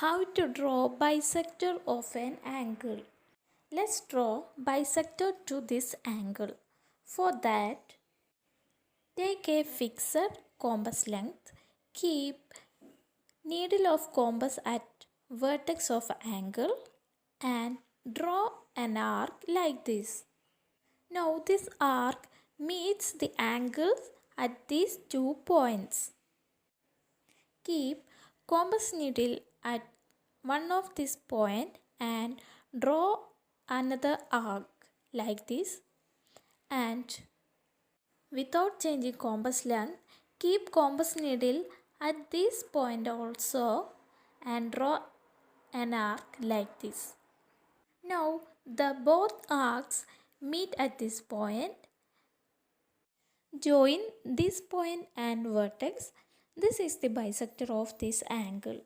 How to draw bisector of an angle. Let's draw bisector to this angle. For that, take a fixed compass length. Keep needle of compass at vertex of angle and draw an arc like this. Now this arc meets the angles at these 2 points. Keep compass needle at one of this point and draw another arc like this, and without changing compass length, keep compass needle at this point also and draw an arc like this. Now the both arcs meet at this point. Join this point and vertex. This is the bisector of this angle.